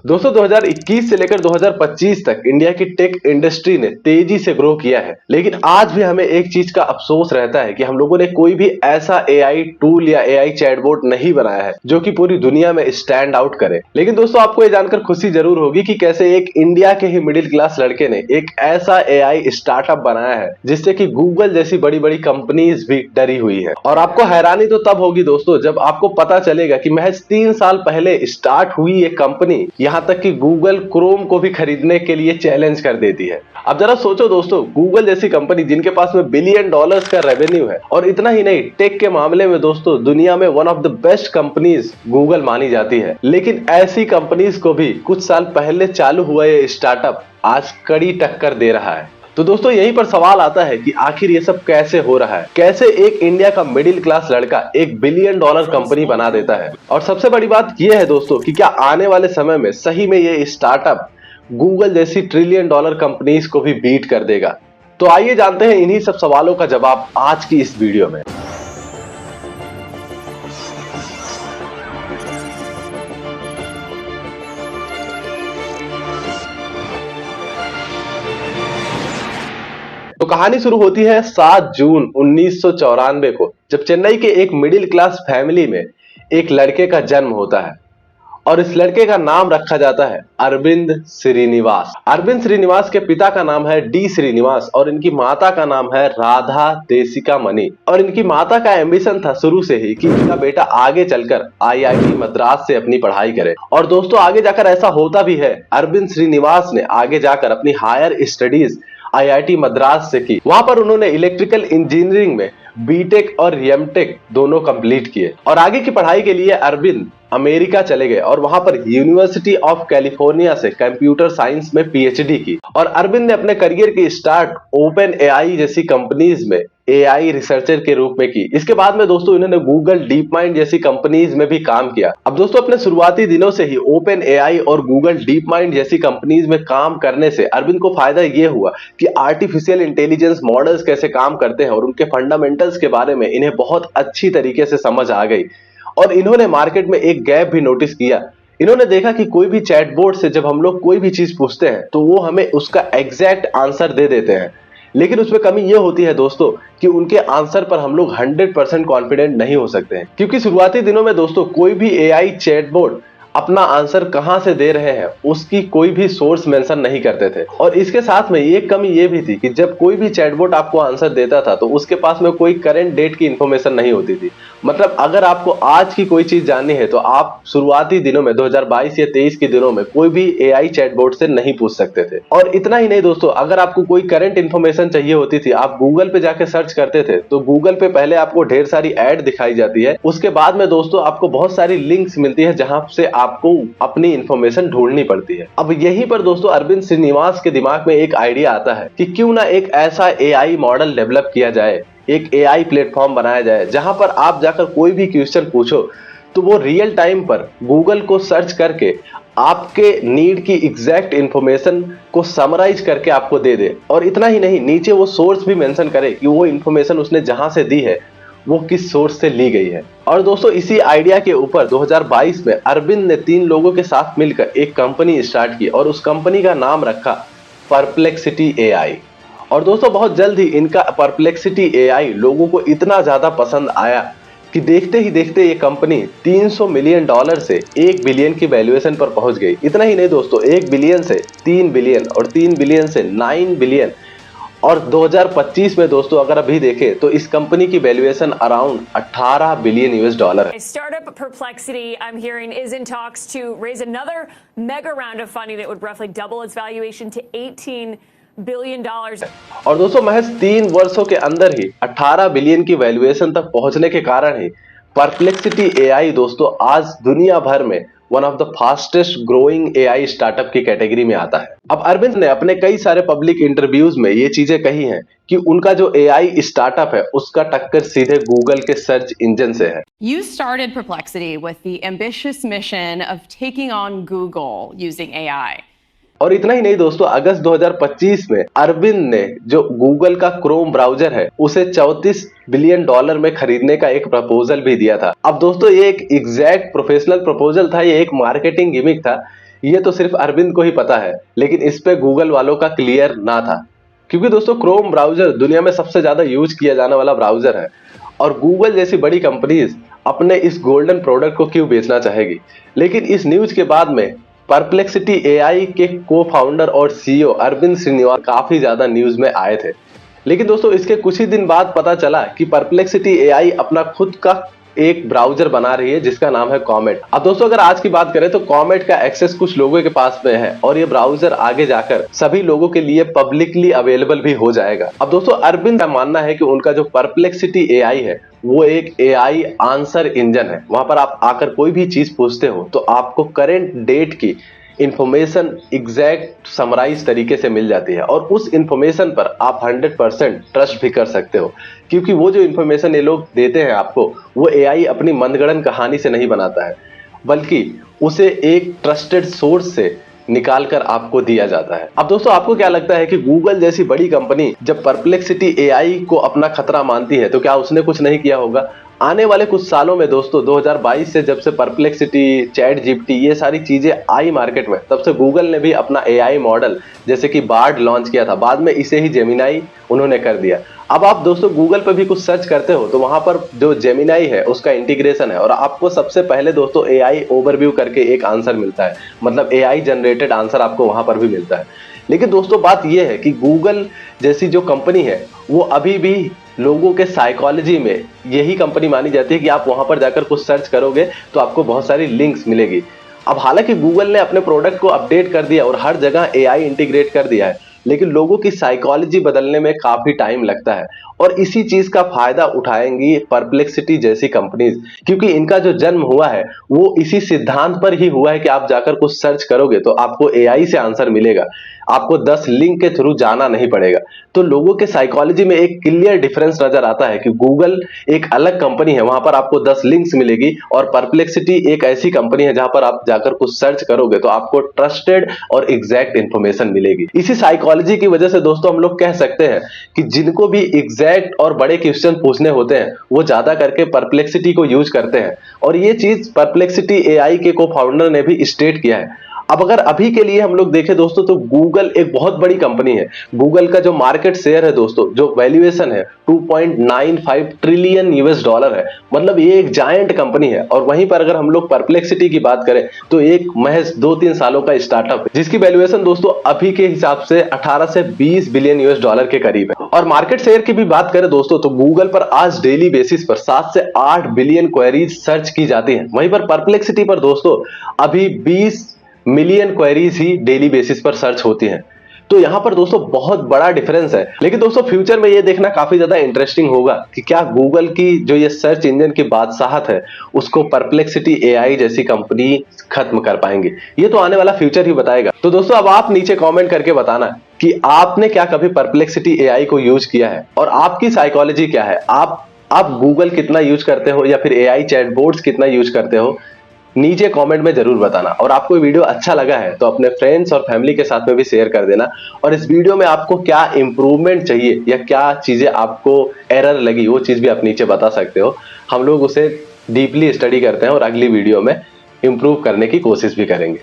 दोस्तों 2021 से लेकर 2025 तक इंडिया की टेक इंडस्ट्री ने तेजी से ग्रो किया है, लेकिन आज भी हमें एक चीज का अफसोस रहता है कि हम लोगों ने कोई भी ऐसा एआई टूल या एआई चैटबॉट नहीं बनाया है जो कि पूरी दुनिया में स्टैंड आउट करे। लेकिन दोस्तों आपको ये जानकर खुशी जरूर होगी कि कैसे एक इंडिया के ही मिडिल क्लास लड़के ने एक ऐसा एआई स्टार्टअप बनाया है जिससे कि गूगल जैसी बड़ी बड़ी कंपनीज भी डरी हुई है। और आपको हैरानी तो तब होगी दोस्तों जब आपको पता चलेगा कि महज 3 साल पहले स्टार्ट हुई ये कंपनी यहां तक कि गूगल क्रोम को भी खरीदने के लिए चैलेंज कर देती है। अब जरा सोचो दोस्तों, गूगल जैसी कंपनी जिनके पास में बिलियन डॉलर्स का रेवेन्यू है, और इतना ही नहीं, टेक के मामले में दोस्तों दुनिया में one of the best companies Google मानी जाती है, लेकिन ऐसी कंपनीज को भी कुछ साल पहले चालू हुआ ये स्टार्टअप आज कड़ी टक्कर दे रहा है। तो दोस्तों यहीं पर सवाल आता है कि आखिर ये सब कैसे हो रहा है, कैसे एक इंडिया का मिडिल क्लास लड़का एक बिलियन डॉलर कंपनी बना देता है। और सबसे बड़ी बात यह है दोस्तों कि क्या आने वाले समय में सही में ये स्टार्टअप गूगल जैसी ट्रिलियन डॉलर कंपनीज को भी बीट कर देगा। तो आइए जानते हैं इन्हीं सब सवालों का जवाब आज की इस वीडियो में। तो कहानी शुरू होती है 7 जून 1994 को, जब चेन्नई के एक मिडिल क्लास फैमिली में एक लड़के का जन्म होता है और इस लड़के का नाम रखा जाता है अरविंद श्रीनिवास। अरविंद श्रीनिवास के पिता का नाम है डी श्रीनिवास और इनकी माता का नाम है राधा देसिका मणि। और इनकी माता का एम्बिशन था शुरू से ही कि इनका बेटा आगे चलकर आईआईटी मद्रास से अपनी पढ़ाई करे। और दोस्तों आगे जाकर ऐसा होता भी है। अरविंद श्रीनिवास ने आगे जाकर अपनी हायर स्टडीज आईआईटी मद्रास से की। वहां पर उन्होंने इलेक्ट्रिकल इंजीनियरिंग में बीटेक और एमटेक दोनों कंप्लीट किए और आगे की पढ़ाई के लिए अरविंद अमेरिका चले गए और वहां पर यूनिवर्सिटी ऑफ कैलिफोर्निया से कंप्यूटर साइंस में पीएचडी की। और अरविंद ने अपने करियर की स्टार्ट ओपन एआई जैसी कंपनीज में एआई रिसर्चर के रूप में की। इसके बाद में दोस्तों इन्होंने गूगल, डीप माइंड जैसी कंपनीज में भी काम किया। अब दोस्तों अपने शुरुआती दिनों से ही ओपन एआई और गूगल, डीप माइंड जैसी कंपनीज में काम करने से अरविंद को फायदा ये हुआ कि आर्टिफिशियल इंटेलिजेंस मॉडल्स कैसे काम करते हैं और उनके फंडामेंटल्स के बारे में इन्हें बहुत अच्छी तरीके से समझ आ गई। और इन्होंने मार्केट में एक गैप भी नोटिस किया। इन्होंने देखा कि कोई भी चैटबॉट से जब हम लोग कोई भी चीज पूछते हैं तो वो हमें उसका एग्जैक्ट आंसर दे देते हैं, लेकिन उसमें कमी ये होती है दोस्तों कि उनके आंसर पर हम लोग 100% कॉन्फिडेंट नहीं हो सकते हैं। क्योंकि शुरुआती दिनों में दोस्तों कोई भी एआई चैटबॉट अपना आंसर कहां से दे रहे हैं उसकी कोई भी सोर्स मेंशन नहीं करते थे। और इसके साथ में एक कमी ये भी थी कि जब कोई भी चैटबॉट आपको आंसर देता था तो उसके पास में कोई करंट डेट की इंफॉर्मेशन नहीं होती थी। मतलब अगर आपको आज की कोई चीज जाननी है तो आप शुरुआती दिनों में 2022 या 23 के दिनों में कोई भी एआई चैटबॉट से नहीं पूछ सकते थे। और इतना ही नहीं दोस्तों, अगर आपको कोई करंट इंफॉर्मेशन चाहिए होती थी, आप गूगल पे जाके सर्च करते थे तो गूगल पे पहले आपको ढेर सारी ऐड दिखाई जाती है। उसके बाद में दोस्तों आपको बहुत सारी लिंक्स मिलती है जहां से आपको अपनी इंफॉर्मेशन ढूंढनी पड़ती है। अब यहीं पर दोस्तों अरविंद श्रीनिवास के दिमाग में एक आइडिया आता है कि क्यों ना एक ऐसा एआई मॉडल डेवलप किया जाए, एक एआई प्लेटफॉर्म बनाया जाए जहां पर आप जाकर कोई भी क्वेश्चन पूछो तो वो रियल टाइम पर गूगल को सर्च करके आपके नीड की एग्जैक्ट इंफॉर्मेशन को समराइज करके आपको दे दे। और इतना ही नहीं, नीचे वो सोर्स भी मेंशन करे कि वो इंफॉर्मेशन उसने जहां से दी है वो किस सोर्स से ली गई है। और दोस्तों इसी आइडिया के ऊपर 2022 में अरविंद ने 3 लोगों के साथ मिलकर एक कंपनी स्टार्ट की और उस कंपनी का नाम रखा परप्लेक्सिटी एआई। और दोस्तों बहुत जल्द ही इनका परप्लेक्सिटी एआई लोगों को इतना ज्यादा पसंद आया कि देखते ही देखते ये कंपनी 300 मिलियन डॉलर से 1 बिलियन की वैल्यूएशन पर पहुंच गई। इतना ही नहीं दोस्तों, 1 बिलियन से 3 बिलियन और 3 बिलियन से 9 बिलियन। और 2025 में दोस्तों अगर अभी देखें तो इस कंपनी की valuation around 18 billion US dollar है। Startup Perplexity, I'm hearing, is in talks to raise another mega round of funding that would roughly double its valuation to $18 billion. और दोस्तों महज 3 वर्षों के अंदर ही 18 बिलियन की वैल्यूएशन तक पहुंचने के कारण ही परप्लेक्सिटी एआई दोस्तों आज दुनिया भर में one of the fastest growing AI startup की कैटेगरी में आता है। अब अरविंद ने अपने कई सारे पब्लिक इंटरव्यूज में ये चीजें कही हैं कि उनका जो एआई स्टार्टअप है उसका टक्कर सीधे गूगल के सर्च इंजन से है। You started Perplexity with the ambitious mission of taking on Google using AI. और इतना ही नहीं दोस्तों, अगस्त 2025 में अरविंद ने जो गूगल का क्रोम ब्राउजर है उसे 34 बिलियन डॉलर में खरीदने का एक प्रपोजल भी दिया था। अब दोस्तों ये एक एग्जैक्ट प्रोफेशनल प्रपोजल था, ये एक मार्केटिंग गिमिक था ये तो सिर्फ अरविंद को ही पता है, लेकिन इस पे गूगल वालों का क्लियर ना था। क्योंकि दोस्तों क्रोम ब्राउजर दुनिया में सबसे ज्यादा यूज किया जाने वाला ब्राउजर है, और गूगल जैसी बड़ी कंपनीज अपने इस गोल्डन प्रोडक्ट को क्यों बेचना चाहेगी। लेकिन इस न्यूज के बाद में परप्लेक्सिटी एआई के को फाउंडर और सीईओ अरविंद श्रीनिवास काफी ज्यादा न्यूज में आए थे। लेकिन दोस्तों इसके कुछ ही दिन बाद पता चला कि परप्लेक्सिटी एआई अपना खुद का एक ब्राउजर बना रही है जिसका नाम है कॉमेट। अब दोस्तों अगर आज की बात करें तो कॉमेट का एक्सेस कुछ लोगों के पास में है, और ये ब्राउजर आगे जाकर सभी लोगों के लिए पब्लिकली अवेलेबल भी हो जाएगा। अब दोस्तों अरविंद का मानना है कि उनका जो परप्लेक्सिटी एआई है वो एक एआई आंसर इंजन है। वहां पर आप आकर कोई भी चीज पूछते हो तो आपको करेंट डेट की इंफॉर्मेशन एग्जैक्ट समराइज तरीके से मिल जाती है, और उस इंफॉर्मेशन पर आप 100% ट्रस्ट भी कर सकते हो। क्योंकि वो जो इंफॉर्मेशन ये लोग देते हैं आपको, वो एआई अपनी मनगढ़ंत कहानी से नहीं बनाता है, बल्कि उसे एक ट्रस्टेड सोर्स से निकाल कर आपको दिया जाता है। अब दोस्तों आपको क्या लगता है कि गूगल जैसी बड़ी कंपनी जब परप्लेक्सिटी एआई को अपना खतरा मानती है तो क्या उसने कुछ नहीं किया होगा? आने वाले कुछ सालों में दोस्तों 2022 से जब से परप्लेक्सिटी, चैट जीपीटी ये सारी चीजें आई मार्केट में, तब से गूगल ने भी अपना एआई मॉडल जैसे कि बार्ड लॉन्च किया था, बाद में इसे ही जेमिनाई उन्होंने कर दिया। अब आप दोस्तों गूगल पर भी कुछ सर्च करते हो तो वहां पर जो जेमिनाई है उसका इंटीग्रेशन है, और आपको सबसे पहले दोस्तों एआई ओवरव्यू करके एक आंसर मिलता है, मतलब एआई जनरेटेड आंसर आपको वहां पर भी मिलता है। लेकिन दोस्तों बात यह है कि गूगल जैसी जो कंपनी है वो अभी भी लोगों के साइकोलॉजी में यही कंपनी मानी जाती है कि आप वहां पर जाकर कुछ सर्च करोगे तो आपको बहुत सारी लिंक्स मिलेगी। अब हालांकि गूगल ने अपने प्रोडक्ट को अपडेट कर दिया और हर जगह एआई इंटीग्रेट कर दिया है, लेकिन लोगों की साइकोलॉजी बदलने में काफी टाइम लगता है, और इसी चीज का फायदा उठाएंगी परप्लेक्सिटी जैसी कंपनीज। क्योंकि इनका जो जन्म हुआ है वो इसी सिद्धांत पर ही हुआ है कि आप जाकर कुछ सर्च करोगे तो आपको एआई से आंसर मिलेगा, आपको 10 लिंक के थ्रू जाना नहीं पड़ेगा। तो लोगों के साइकोलॉजी में एक क्लियर डिफरेंस नजर आता है कि गूगल एक अलग कंपनी है, वहां पर आपको 10 लिंक्स मिलेगी, और परप्लेक्सिटी एक ऐसी कंपनी है जहां पर आप जाकर कुछ सर्च करोगे तो आपको ट्रस्टेड और एग्जैक्ट इंफॉर्मेशन मिलेगी। इसी साइकोलॉजी की वजह से दोस्तों हम लोग कह सकते हैं कि जिनको भी एग्जैक्ट और बड़े क्वेश्चन पूछने होते हैं वो ज्यादा करके परप्लेक्सिटी को यूज करते हैं, और ये चीज परप्लेक्सिटी एआई के को फाउंडर ने भी स्टेट किया है। अब अगर अभी के लिए हम लोग देखें दोस्तों तो गूगल एक बहुत बड़ी कंपनी है। गूगल का जो मार्केट शेयर है दोस्तों, जो वैल्यूएशन है 2.95 ट्रिलियन यूएस डॉलर है, मतलब ये एक जायंट कंपनी है। और वहीं पर अगर हम लोग परप्लेक्सिटी की बात करें तो एक महज 2-3 सालों का स्टार्टअप है जिसकी वैल्यूएशन दोस्तों अभी के हिसाब से 18 से 20 बिलियन यूएस डॉलर के करीब है। और मार्केट शेयर की भी बात करें दोस्तों तो गूगल पर आज डेली बेसिस पर 7 से 8 बिलियन क्वेरीज सर्च की जाती है, वहीं पर परप्लेक्सिटी पर दोस्तों अभी 20 मिलियन क्वेरीज ही डेली बेसिस पर सर्च होती हैं। तो यहां पर दोस्तों बहुत बड़ा डिफरेंस है। लेकिन दोस्तों फ्यूचर में ये देखना काफी ज्यादा इंटरेस्टिंग होगा कि क्या गूगल की जो ये सर्च इंजन की बादशाहत है उसको परप्लेक्सिटी एआई जैसी कंपनी खत्म कर पाएंगे। ये तो आने वाला फ्यूचर ही बताएगा। तो दोस्तों अब आप नीचे कमेंट करके बताना कि आपने क्या कभी परप्लेक्सिटी एआई को यूज किया है, और आपकी साइकोलॉजी क्या है। आप गूगल कितना यूज करते हो या फिर एआई चैटबॉट्स कितना यूज करते हो, नीचे कमेंट में जरूर बताना। और आपको वीडियो अच्छा लगा है तो अपने फ्रेंड्स और फैमिली के साथ में भी शेयर कर देना। और इस वीडियो में आपको क्या इंप्रूवमेंट चाहिए या क्या चीजें आपको एरर लगी वो चीज भी आप नीचे बता सकते हो। हम लोग उसे डीपली स्टडी करते हैं और अगली वीडियो में इंप्रूव करने की कोशिश भी करेंगे।